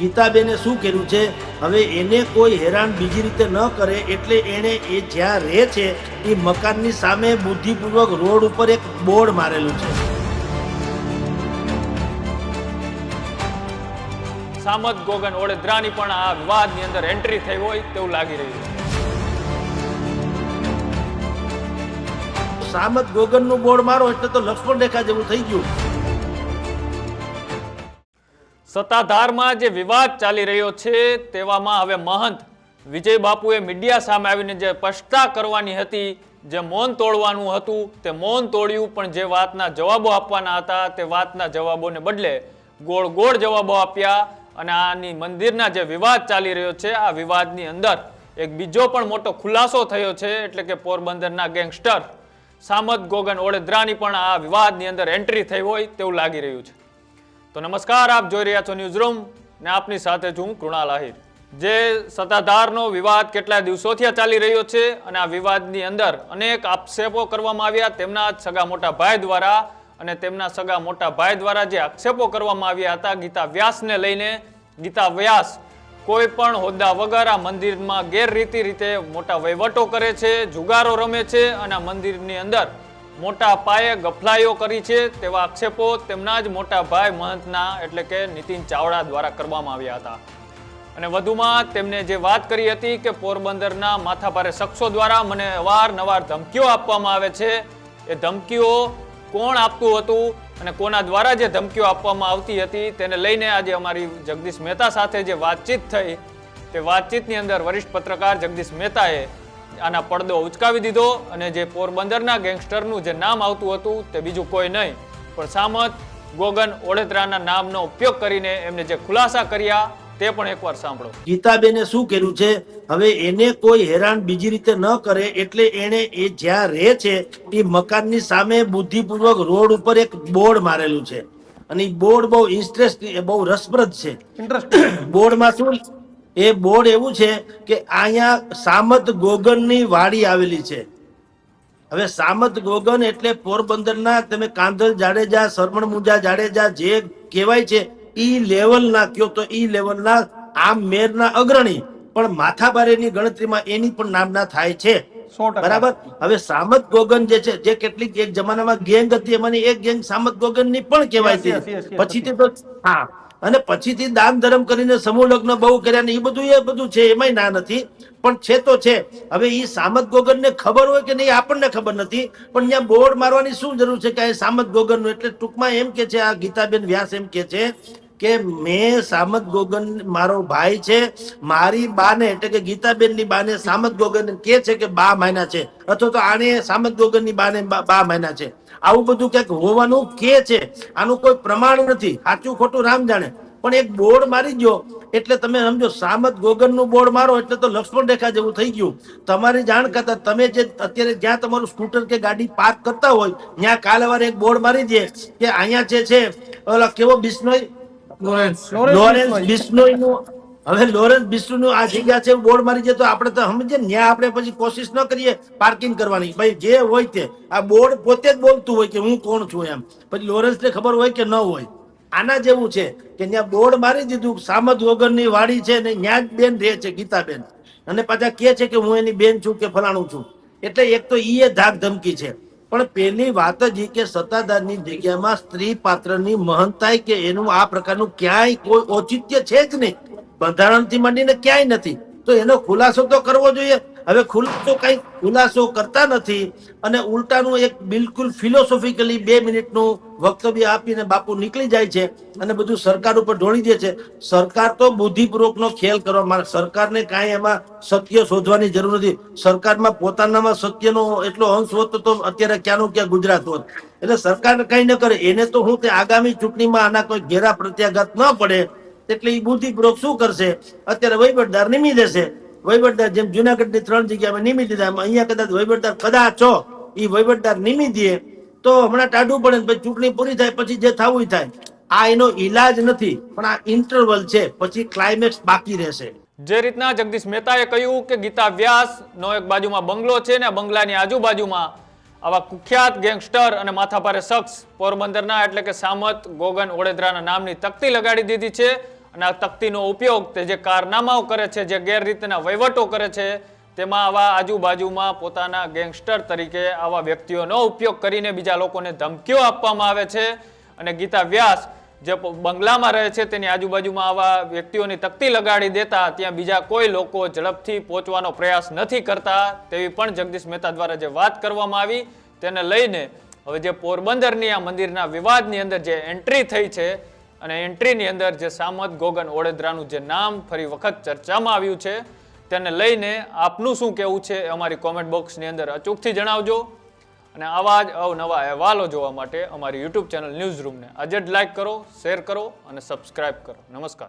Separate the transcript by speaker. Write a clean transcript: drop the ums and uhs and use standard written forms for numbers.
Speaker 1: ગીતાબેને શું કર્યું છે? હવે એને કોઈ હેરાન બીજી રીતે ન કરે એટલે એને એ જ્યાં રહે છે એ મકાનની સામે બુદ્ધિપૂર્વક રોડ ઉપર એક બોર્ડ મારેલું છે.
Speaker 2: સામત ગોગન ઓળેદરાની પણ આ વિવાદની અંદર એન્ટ્રી થઈ હોય તેવું લાગી રહ્યું છે.
Speaker 1: સામત ગોગનનું બોર્ડ મારો એટલે તો લક્ષ્મણ રેખા જેવું થઈ ગયું.
Speaker 2: સત્તાધારમાં જે વિવાદ ચાલી રહ્યો છે તેવામાં હવે મહંત વિજય બાપુએ મીડિયા સામે આવીને જે સ્પષ્ટતા કરવાની હતી, જે મૌન તોડવાનું હતું તે મૌન તોડ્યું, પણ જે વાતના જવાબો આપવાના હતા તે વાતના જવાબોને બદલે ગોળ ગોળ જવાબો આપ્યા. અને આની મંદિરના જે વિવાદ ચાલી રહ્યો છે આ વિવાદની અંદર એક બીજો પણ મોટો ખુલાસો થયો છે, એટલે કે પોરબંદરના ગેંગસ્ટર સામત ગોગન ઓળેદરાની પણ આ વિવાદની અંદર એન્ટ્રી થઈ હોય તેવું લાગી રહ્યું છે. તો નમસ્કાર, આપ જોઈ રહ્યા છો ન્યૂઝ રૂમ ને આપની સાથે છું કૃણાલ આહિર. જે સત્તાધારનો વિવાદ કેટલા દિવસોથી ચાલી રહ્યો છે અને આ વિવાદની અંદર અનેક આક્ષેપો કરવામાં આવ્યા તેમના સગા મોટા ભાઈ દ્વારા, અને તેમના સગા મોટા ભાઈ દ્વારા જે આક્ષેપો કરવામાં આવ્યા હતા ગીતા વ્યાસને લઈને. ગીતા વ્યાસ કોઈ પણ હોદ્દા વગર આ મંદિરમાં ગેરરીતિ રીતે મોટા વહીવટો કરે છે, જુગારો રમે છે અને આ મંદિરની અંદર મોટા પાયે ગફલાઈઓ કરી છે તેવા આક્ષેપો તેમના જ મોટા ભાઈ મહંતના એટલે કે નીતિન ચાવડા દ્વારા કરવામાં આવ્યા હતા. અને વધુમાં તેમને જે વાત કરી હતી કે પોરબંદરના માથાભારે શખ્સો દ્વારા મને અવારનવાર ધમકીઓ આપવામાં આવે છે, એ ધમકીઓ કોણ આપતું હતું અને કોના દ્વારા જે ધમકીઓ આપવામાં આવતી હતી તેને લઈને આજે અમારી જગદીશ મહેતા સાથે જે વાતચીત થઈ તે વાતચીતની અંદર વરિષ્ઠ પત્રકાર જગદીશ મહેતાએ આના પડદો ઉચકાવી દીધો અને જે પોરબંદરના ગેંગસ્ટરનું જે નામ આવતું હતું તે બીજું કોઈ નહીં પણ સામત ગોગન ઓળેદરાના નામનો ઉપયોગ કરીને એમને જે ખુલાસા કર્યા તે પણ એકવાર સાંભળો.
Speaker 1: ગીતાબેને શું કર્યું છે? હવે એને કોઈ હેરાન બીજી રીતે ન કરે એટલે એને એ જ્યાં રહે છે એ મકાનની સામે બુદ્ધિપૂર્વક રોડ ઉપર એક બોર્ડ મારેલું છે અને એ બોર્ડ બહુ બહુ રસપ્રદ છે. બોર્ડમાં શું? એ બોર્ડ એવું છે કે અહીંયા સામત ગોગનની વાડી આવેલી છે. હવે સામત ગોગન એટલે પોરબંદરના તમે કાંધલ જાડેજા, સરમણ મુંજા જાડેજા જે કહેવાય છે ઈ લેવલના કયો તો ઈ લેવલના આમ મેરના અગ્રણી પણ માથાભારેની ગણતરીમાં એની પણ નામના થાય છે. બરાબર. હવે સામત ગોગન જે છે જે કેટલીક એક જમાનામાં ગેંગ હતી એમાંની એક ગેંગ સામત ગોગનની પણ કહેવાય છે. પછીથી તો હા અને પછીથી દાન ધર્મ કરીને સમૂહ લગ્ન બહુ કર્યા ને એ બધું છે, એમાંય ના નથી પણ છે તો છે. હવે એ સામત ગોગનને ખબર હોય કે નહીં આપણને ખબર નથી, પણ અહીંયા બોર્ડ મારવાની શું જરૂર છે કે આ સામત ગોગનનું? એટલે ટૂંકમાં એમ કે છે આ ગીતાબેન વ્યાસ એમ કે છે કે મેં સામત ગોગન મારો ભાઈ છે, મારી બાને એટલે કે ગીતાબેનની બાને સામત ગોગન કે છે કે બા માયના છે, અથવા તો આને સામત ગોગનની બાને બા માયના છે. આવું બધું ક્યાંક હોવાનું કે છે, આનું કોઈ પ્રમાણ નથી, સાચું ખોટું રામ જાણે. પણ એક બોર્ડ મારી ગયો એટલે તમે સમજો સામત ગોગનનું બોર્ડ મારો એટલે તો લક્ષ્મણ રેખા જેવું થઈ ગયું. તમારી જાણ કરતા તમે જે અત્યારે જ્યાં તમારું સ્કૂટર કે ગાડી પાર્ક કરતા હોય ત્યાં કાલવારે એક બોર્ડ મારી દે કે અહીંયા જે છે ઓલા કેવો બિશ્નોઈ લોરેન્સ બિશ્નોઈનું, હવે લોરેન્સ બિશ્નોઈનું આ જગ્યા છે બોર્ડ મારી જાય તો આપણે તો સમજીએ ને ત્યાં આપણે પછી કોશિશ ન કરીએ પાર્કિંગ કરવાની. ભાઈ જે હોય તે આ બોર્ડ પોતે જ બોલતું હોય કે હું કોણ છું એમ, પછી લોરેન્સને ખબર હોય કે ન હોય. આના જેવું છે કે ત્યાં બોર્ડ મારી દીધું સામત ગોગનની વાડી છે ને ત્યાં જ બેન રહે છે ગીતાબેન, અને પાછા કે છે કે હું એની બેન છું કે ફલાણું છું. એટલે એક તો ઈ ધાક ધમકી છે. પણ પેલી વાત જ કે સત્તાધારની જગ્યામાં સ્ત્રી પાત્રની મહંતાઈ કે એનું આ પ્રકારનું ક્યાંય કોઈ ઔચિત્ય છે જ નહીં, બંધારણથી માંડીને ક્યાંય નથી. તો એનો ખુલાસો તો કરવો જોઈએ. હવે કઈ ખુલાસો કરતા નથી અને ઉલટાનું એક બિલકુલ ફિલોસોફિકલી 2 મિનિટનું વક્તવ્ય આપીને બાપુ નીકળી જાય છે અને બધું સરકાર ઉપર ઢોળી દે છે. સરકાર તો બુદ્ધિપૂર્વકનો ખેલ કરવા, સરકારને કાંઈ એમાં સત્ય શોધવાની જરૂર નથી. સરકારમાં પોતાનામાં સત્યનો એટલો અંશ હોત તો અત્યારે ક્યાંનું ક્યાં ગુજરાત હોત. એટલે સરકાર કઈ ન કરે એને તો હું તે આગામી ચૂંટણીમાં આના કોઈ ઘેરા પ્રત્યાઘાત ન પડે એટલે એ બુદ્ધિપૂર્વક શું કરશે, અત્યારે વહીવટદાર નિમી દેશે. વહીવટદાર જેમ જુનાગઢની 3 જગ્યામાં નિમી દીધા, અહીંયા કદાચ વહીવટદાર કદાચો એ વહીવટદાર નિમી દે તો હમણાં ટાઢું પડે, પછી ચૂંટણી પૂરી થાય પછી જે થવું થાય. આ એનો ઈલાજ નથી પણ આ ઇન્ટરવલ છે, પછી ક્લાઇમેક્સ બાકી રહેશે.
Speaker 2: જે રીતના જગદીશ મહેતાએ કહ્યું કે ગીતા વ્યાસનો એક બાજુમાં બંગલો છે ને બંગલાની આજુબાજુમાં આવા કુખ્યાત ગેંગસ્ટર અને માથાભારે શખ્સ પોરબંદરના એટલે કે સામત ગોગન ઓળેદરાના નામની તકતી લગાડી દીધી છે અને આ તકતીનો ઉપયોગ તે જે કારનામાઓ કરે છે, જે ગેરરીતિના વહીવટો કરે છે, તેમાં આવા આજુબાજુમાં પોતાના ગેંગસ્ટર તરીકે આવા વ્યક્તિઓનો ઉપયોગ કરીને બીજા લોકોને ધમકીઓ આપવામાં આવે છે. અને ગીતા વ્યાસ જે બંગલામાં રહે છે તેની આજુબાજુમાં આવા વ્યક્તિઓની તકતી લગાડી દેતા ત્યાં બીજા કોઈ લોકો ઝડપથી પહોંચવાનો પ્રયાસ નથી કરતા તેવી પણ જગદીશ મહેતા દ્વારા જે વાત કરવામાં આવી તેને લઈને હવે જે પોરબંદરની આ મંદિરના વિવાદની અંદર જે એન્ટ્રી થઈ છે અને એન્ટ્રીની અંદર જે સામત ગોગન ઓડેદરાનું જે નામ ફરી વખત ચર્ચામાં આવ્યું છે તેને લઈને આપનું શું કહેવું છે એ અમારી કોમેન્ટ બોક્સની અંદર અચૂકથી જણાવજો. અને આવા જ અવનવા અહેવાલો જોવા માટે અમારી યુટ્યુબ ચેનલ ન્યૂઝ રૂમને આજે જ લાઈક કરો, શેર કરો અને સબસ્ક્રાઇબ કરો. નમસ્કાર.